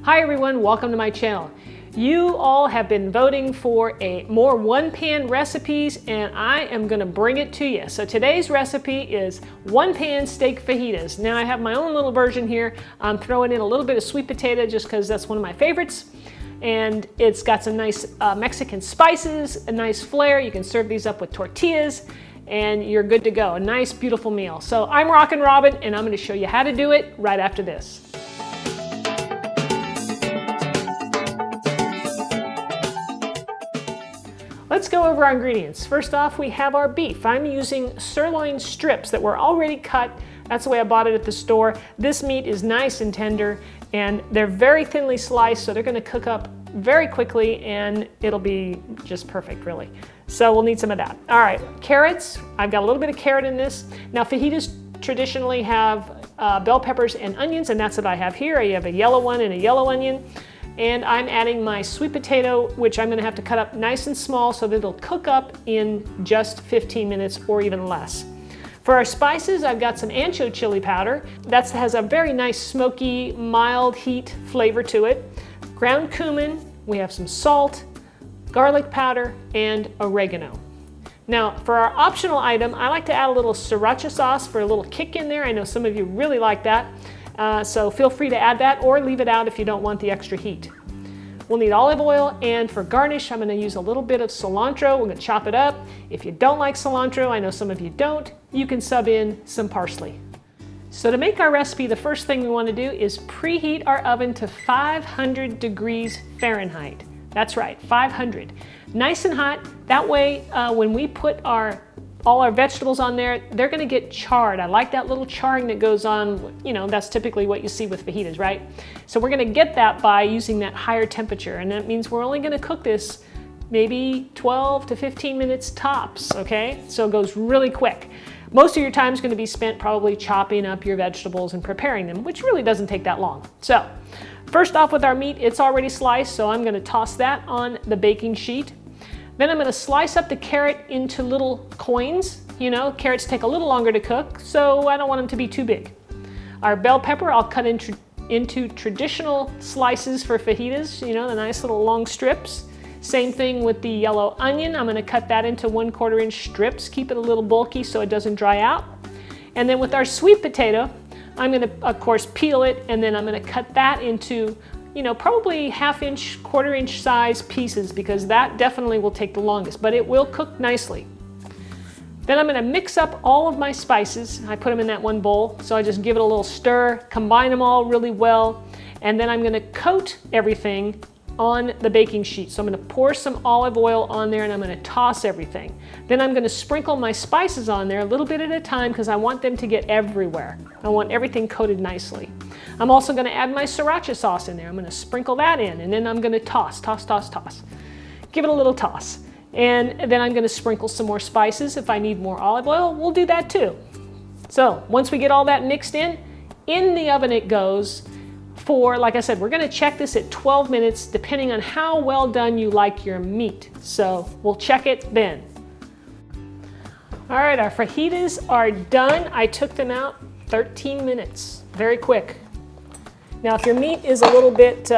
Hi everyone, welcome to my channel. You all have been voting for more one-pan recipes and I am going to bring it to you. So today's recipe is one-pan steak fajitas. Now I have my own little version here. I'm throwing in a little bit of sweet potato just because that's one of my favorites. And it's got some nice Mexican spices, a nice flair. You can serve these up with tortillas and you're good to go. A nice, beautiful meal. So I'm Rockin' Robin and I'm going to show you how to do it right after this. Let's go over our ingredients. First off, we have our beef. I'm using sirloin strips that were already cut. That's the way I bought it at the store. This meat is nice and tender, and they're very thinly sliced, so they're gonna cook up very quickly, and it'll be just perfect, really. So we'll need some of that. All right, carrots. I've got a little bit of carrot in this. Now, fajitas traditionally have bell peppers and onions, and that's what I have here. I have a yellow one and a yellow onion. And I'm adding my sweet potato, which I'm gonna have to cut up nice and small so that it'll cook up in just 15 minutes or even less. For our spices, I've got some Ancho chili powder. That has a very nice smoky, mild heat flavor to it. Ground cumin, we have some salt, garlic powder, and oregano. Now, for our optional item, I like to add a little Sriracha sauce for a little kick in there. I know some of you really like that. So feel free to add that or leave it out if you don't want the extra heat. We'll need olive oil, and for garnish, I'm going to use a little bit of cilantro. We're going to chop it up. If you don't like cilantro, I know some of you don't, you can sub in some parsley. So to make our recipe, the first thing we want to do is preheat our oven to 500 degrees Fahrenheit. That's right, 500. Nice and hot. That way, when we put all our vegetables on there, they're gonna get charred. I like that little charring that goes on, you know, that's typically what you see with fajitas, right? So we're gonna get that by using that higher temperature, and that means we're only gonna cook this maybe 12 to 15 minutes tops, okay? So it goes really quick. Most of your time is gonna be spent probably chopping up your vegetables and preparing them, which really doesn't take that long. So, first off with our meat, it's already sliced, so I'm gonna toss that on the baking sheet. Then I'm going to slice up the carrot into little coins. You know, carrots take a little longer to cook, so I don't want them to be too big. Our bell pepper I'll cut into traditional slices for fajitas, you know, the nice little long strips. Same thing with the yellow onion. I'm going to cut that into 1/4 inch strips, keep it a little bulky so it doesn't dry out. And then with our sweet potato, I'm going to, of course, peel it, and then I'm going to cut that into, you know, probably 1/2 inch, 1/4 inch size pieces, because that definitely will take the longest, but it will cook nicely. Then I'm going to mix up all of my spices. I put them in that one bowl, so I just give it a little stir, combine them all really well, and then I'm going to coat everything on the baking sheet. So I'm going to pour some olive oil on there and I'm going to toss everything. Then I'm going to sprinkle my spices on there a little bit at a time because I want them to get everywhere. I want everything coated nicely. I'm also going to add my Sriracha sauce in there. I'm going to sprinkle that in, and then I'm going to toss. Give it a little toss. And then I'm going to sprinkle some more spices. If I need more olive oil, we'll do that too. So once we get all that mixed in the oven it goes for, like I said, we're going to check this at 12 minutes depending on how well done you like your meat. So we'll check it then. All right, our fajitas are done. I took them out 13 minutes, very quick. Now, if your meat is a little bit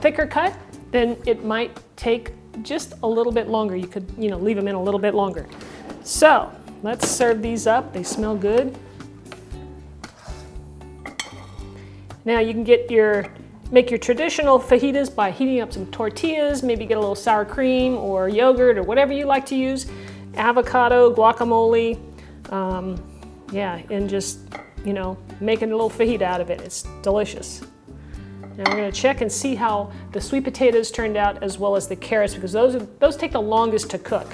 thicker cut, then it might take just a little bit longer. You could, you know, leave them in a little bit longer. So let's serve these up. They smell good. Now you can make your traditional fajitas by heating up some tortillas, maybe get a little sour cream or yogurt or whatever you like to use, avocado, guacamole, yeah, and just, you know, making a little fajita out of it. It's delicious. Now we're going to check and see how the sweet potatoes turned out as well as the carrots, because those take the longest to cook.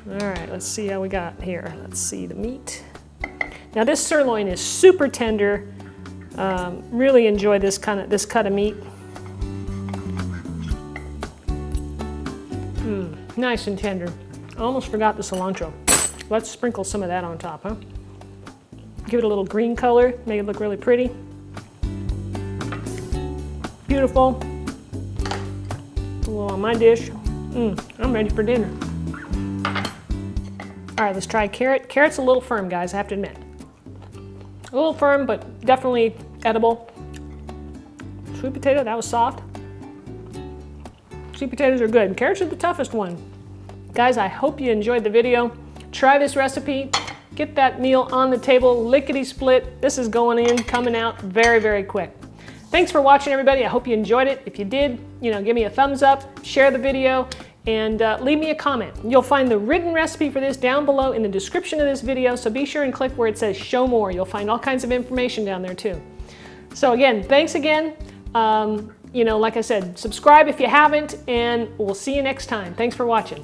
All right, let's see how we got here. Let's see the meat. Now this sirloin is super tender. Really enjoy this cut of meat. Nice and tender. I almost forgot the cilantro. Let's sprinkle some of that on top, huh? Give it a little green color, make it look really pretty. Beautiful. A little on my dish. I'm ready for dinner. All right, let's try carrot. Carrot's a little firm, guys, I have to admit. A little firm, but definitely edible. Sweet potato, that was soft. Sweet potatoes are good. Carrots are the toughest one. Guys, I hope you enjoyed the video. Try this recipe. Get that meal on the table, lickety-split. This is going in, coming out very, very quick. Thanks for watching, everybody. I hope you enjoyed it. If you did, give me a thumbs up, share the video, and leave me a comment. You'll find the written recipe for this down below in the description of this video, so be sure and click where it says show more. You'll find all kinds of information down there too. So again, thanks again. Like I said, subscribe if you haven't, and we'll see you next time. Thanks for watching.